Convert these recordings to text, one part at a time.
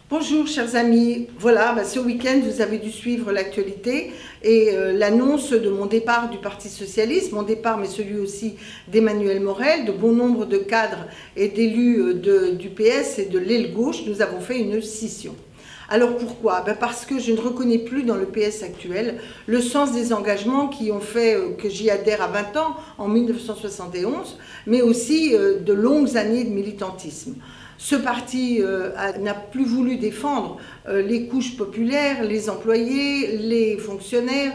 Bonjour chers amis, voilà, ce week-end vous avez dû suivre l'actualité et l'annonce de mon départ du Parti Socialiste, mon départ mais celui aussi d'Emmanuel Morel, de bon nombre de cadres et d'élus du PS et de l'aile gauche. Nous avons fait une scission. Alors pourquoi? Parce que je ne reconnais plus dans le PS actuel le sens des engagements qui ont fait que j'y adhère à 20 ans, en 1971, mais aussi de longues années de militantisme. Ce parti n'a plus voulu défendre les couches populaires, les employés, les fonctionnaires,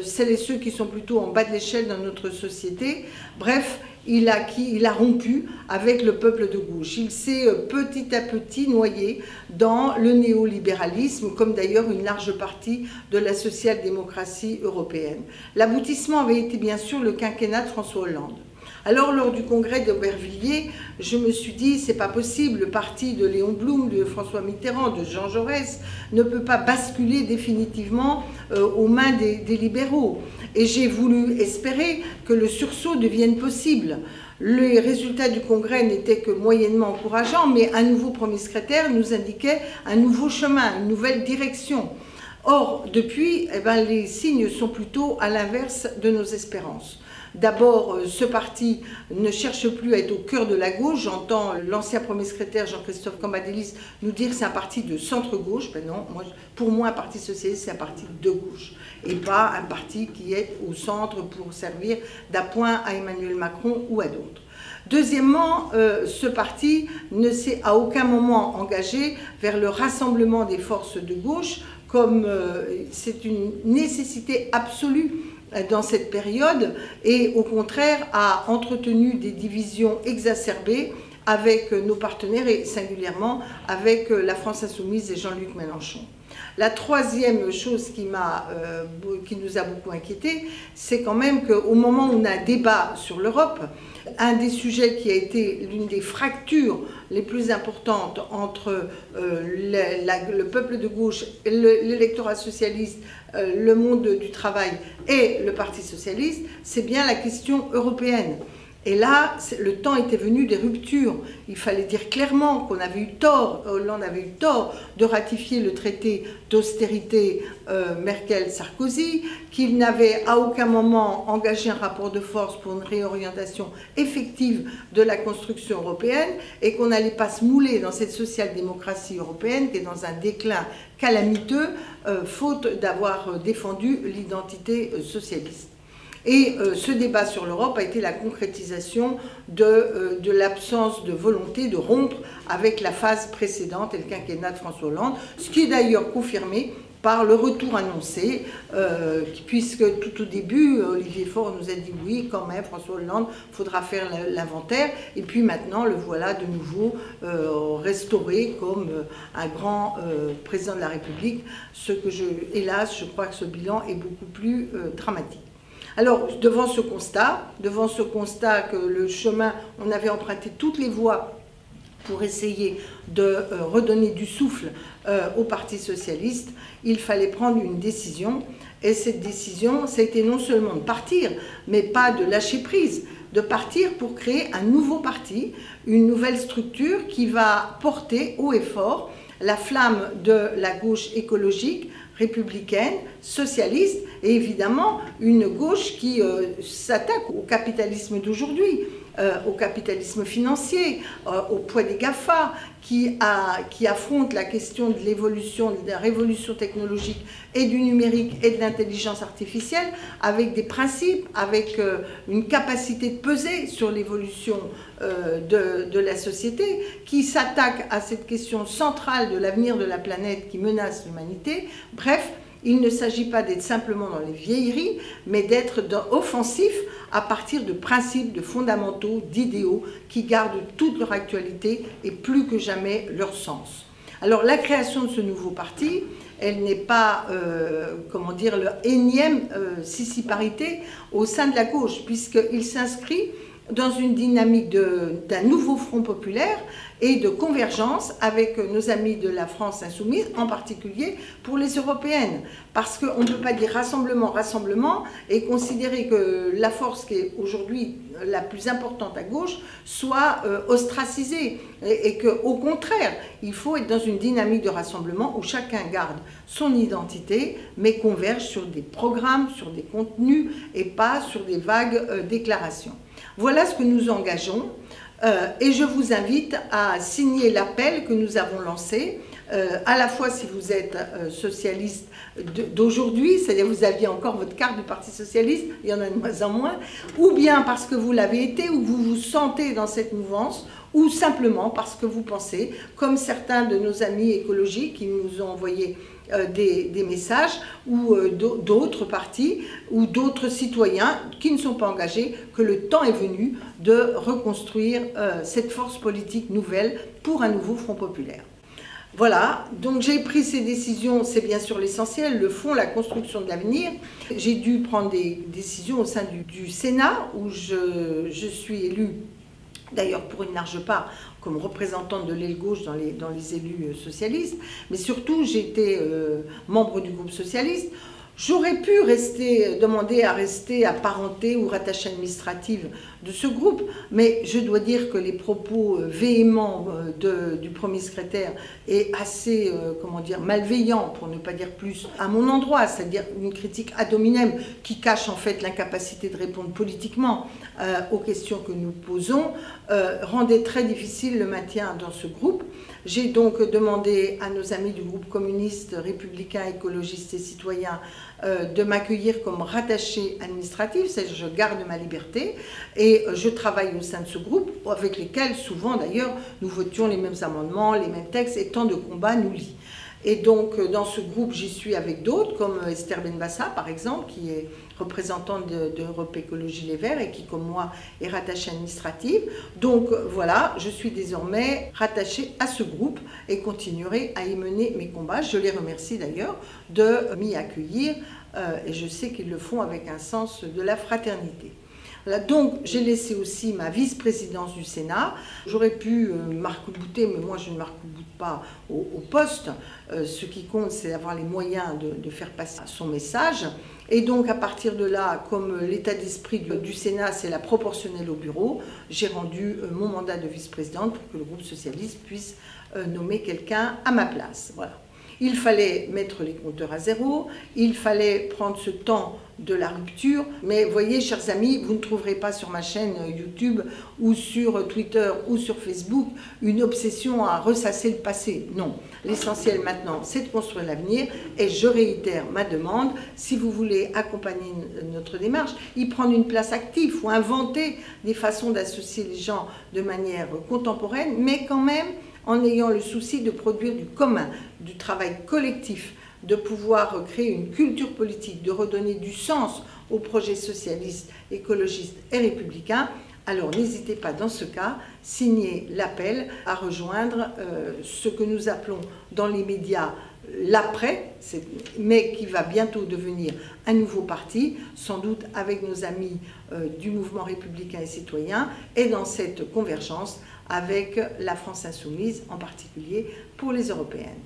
celles et ceux qui sont plutôt en bas de l'échelle dans notre société. Bref, il a rompu avec le peuple de gauche. Il s'est petit à petit noyé dans le néolibéralisme, comme d'ailleurs une large partie de la social-démocratie européenne. L'aboutissement avait été bien sûr le quinquennat de François Hollande. Alors, lors du congrès d'Aubervilliers, je me suis dit, c'est pas possible, le parti de Léon Blum, de François Mitterrand, de Jean Jaurès ne peut pas basculer définitivement aux mains des libéraux. Et j'ai voulu espérer que le sursaut devienne possible. Les résultats du congrès n'étaient que moyennement encourageants, mais un nouveau premier secrétaire nous indiquait un nouveau chemin, une nouvelle direction. Or, depuis, les signes sont plutôt à l'inverse de nos espérances. D'abord, ce parti ne cherche plus à être au cœur de la gauche. J'entends l'ancien premier secrétaire Jean-Christophe Cambadélis nous dire que c'est un parti de centre-gauche. Ben non, pour moi, un parti socialiste, c'est un parti de gauche et pas un parti qui est au centre pour servir d'appoint à Emmanuel Macron ou à d'autres. Deuxièmement, ce parti ne s'est à aucun moment engagé vers le rassemblement des forces de gauche, comme c'est une nécessité absolue dans cette période, et au contraire a entretenu des divisions exacerbées avec nos partenaires et singulièrement avec la France Insoumise et Jean-Luc Mélenchon. La troisième chose qui nous a beaucoup inquiétés, c'est quand même qu'au moment où on a un débat sur l'Europe, un des sujets qui a été l'une des fractures les plus importantes entre le peuple de gauche, l'électorat socialiste, le monde du travail et le Parti socialiste, c'est bien la question européenne. Et là, le temps était venu des ruptures. Il fallait dire clairement qu'on avait eu tort, Hollande avait eu tort de ratifier le traité d'austérité Merkel-Sarkozy, qu'il n'avait à aucun moment engagé un rapport de force pour une réorientation effective de la construction européenne et qu'on n'allait pas se mouler dans cette social-démocratie européenne qui est dans un déclin calamiteux, faute d'avoir défendu l'identité socialiste. Et ce débat sur l'Europe a été la concrétisation de l'absence de volonté de rompre avec la phase précédente et le quinquennat de François Hollande, ce qui est d'ailleurs confirmé par le retour annoncé, puisque tout au début, Olivier Faure nous a dit oui, quand même, François Hollande, il faudra faire l'inventaire, et puis maintenant, le voilà de nouveau restauré comme un grand président de la République, hélas, je crois que ce bilan est beaucoup plus dramatique. Alors, devant ce constat que le chemin, on avait emprunté toutes les voies pour essayer de redonner du souffle au Parti socialiste, il fallait prendre une décision. Et cette décision, ça a été non seulement de partir, mais pas de lâcher prise, de partir pour créer un nouveau parti, une nouvelle structure qui va porter haut et fort la flamme de la gauche écologique, républicaine, socialiste, et évidemment une gauche qui s'attaque au capitalisme d'aujourd'hui, au capitalisme financier, au poids des GAFA, qui affronte la question de l'évolution, de la révolution technologique et du numérique et de l'intelligence artificielle avec des principes, avec une capacité de peser sur l'évolution de la société, qui s'attaque à cette question centrale de l'avenir de la planète qui menace l'humanité. Bref, il ne s'agit pas d'être simplement dans les vieilleries, mais d'être offensif à partir de principes, de fondamentaux, d'idéaux qui gardent toute leur actualité et plus que jamais leur sens. Alors la création de ce nouveau parti, elle n'est pas, comment dire, le énième sissiparité au sein de la gauche, puisqu'il s'inscrit dans une dynamique d'un nouveau front populaire et de convergence avec nos amis de la France insoumise, en particulier pour les européennes. Parce qu'on ne peut pas dire rassemblement, rassemblement, et considérer que la force qui est aujourd'hui la plus importante à gauche soit ostracisée. Et qu'au contraire, il faut être dans une dynamique de rassemblement où chacun garde son identité, mais converge sur des programmes, sur des contenus, et pas sur des vagues déclarations. Voilà ce que nous engageons et je vous invite à signer l'appel que nous avons lancé, à la fois si vous êtes socialiste d'aujourd'hui, c'est-à-dire vous aviez encore votre carte du Parti socialiste, il y en a de moins en moins, ou bien parce que vous l'avez été, ou que vous vous sentez dans cette mouvance, ou simplement parce que vous pensez, comme certains de nos amis écologiques qui nous ont envoyé des messages, ou d'autres partis, ou d'autres citoyens qui ne sont pas engagés, que le temps est venu de reconstruire cette force politique nouvelle pour un nouveau Front populaire. Voilà, donc j'ai pris ces décisions, c'est bien sûr l'essentiel, le fond, la construction de l'avenir. J'ai dû prendre des décisions au sein du Sénat, où je suis élue, d'ailleurs pour une large part, comme représentante de l'aile gauche dans les élus socialistes, mais surtout j'étais membre du groupe socialiste. J'aurais pu demander à rester apparentée ou rattachée administrative de ce groupe, mais je dois dire que les propos véhéments du premier secrétaire est assez, comment dire, malveillant, pour ne pas dire plus, à mon endroit, c'est-à-dire une critique ad hominem qui cache en fait l'incapacité de répondre politiquement aux questions que nous posons, rendait très difficile le maintien dans ce groupe. J'ai donc demandé à nos amis du groupe communiste, républicain, écologiste et citoyen de m'accueillir comme rattaché administratif, c'est-à-dire je garde ma liberté et je travaille au sein de ce groupe avec lesquels souvent d'ailleurs nous votions les mêmes amendements, les mêmes textes et tant de combats nous lient. Et donc dans ce groupe j'y suis avec d'autres comme Esther Benbassa par exemple qui est représentante d'Europe Écologie Les Verts et qui comme moi est rattachée administrative. Donc voilà, je suis désormais rattachée à ce groupe et continuerai à y mener mes combats. Je les remercie d'ailleurs de m'y accueillir et je sais qu'ils le font avec un sens de la fraternité. Voilà, donc j'ai laissé aussi ma vice-présidence du Sénat. J'aurais pu m'arc-bouter, mais moi je ne m'arc-boute pas au poste. Ce qui compte, c'est d'avoir les moyens de faire passer son message. Et donc à partir de là, comme l'état d'esprit du Sénat, c'est la proportionnelle au bureau, j'ai rendu mon mandat de vice-présidente pour que le groupe socialiste puisse nommer quelqu'un à ma place. Voilà. Il fallait mettre les compteurs à zéro, il fallait prendre ce temps de la rupture, mais voyez, chers amis, vous ne trouverez pas sur ma chaîne YouTube ou sur Twitter ou sur Facebook une obsession à ressasser le passé. Non, l'essentiel maintenant, c'est de construire l'avenir et je réitère ma demande, si vous voulez accompagner notre démarche, y prendre une place active ou inventer des façons d'associer les gens de manière contemporaine, mais quand même en ayant le souci de produire du commun, du travail collectif, de pouvoir créer une culture politique, de redonner du sens au projet socialiste, écologiste et républicain, alors n'hésitez pas dans ce cas, signer l'appel à rejoindre ce que nous appelons dans les médias l'après, mais qui va bientôt devenir un nouveau parti, sans doute avec nos amis du mouvement républicain et citoyen, et dans cette convergence avec la France insoumise, en particulier pour les européennes.